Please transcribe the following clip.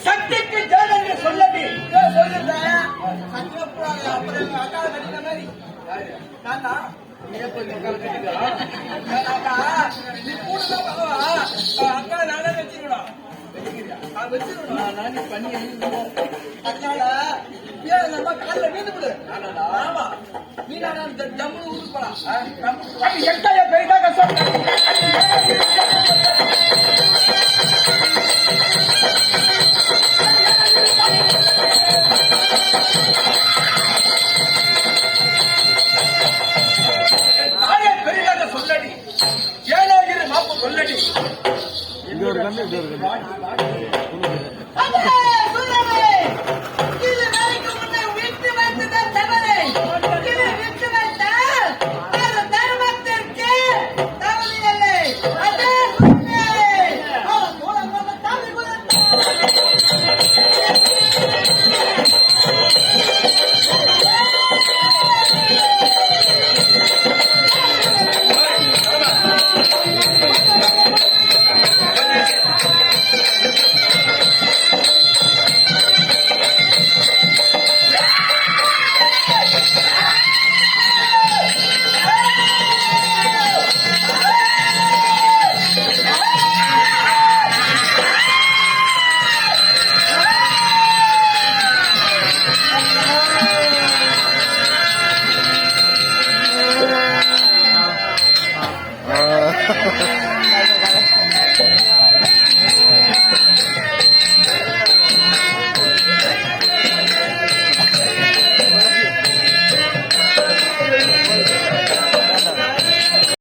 சக்திக்கு ஜெயம் என்று சொல்லி சொல்லிட்டேன். அப்புறம் அக்காவை கட்டின மாதிரி நான் தான் நீ கூட அக்கா நானே வச்சுக்கணும் பண்ணி அதனால நம்ம காலில் வீந்து விடு. ஆமா நீ நான் ஜம்மு ஊருக்கு போலாம். எட்டாய பெரிதாக சொல்றேன். பெரிதாக சொல்லடி ஏழாயிரம் மாப்பு சொல்லடி இது ஒரு கண்டு இது ஒரு கண்டு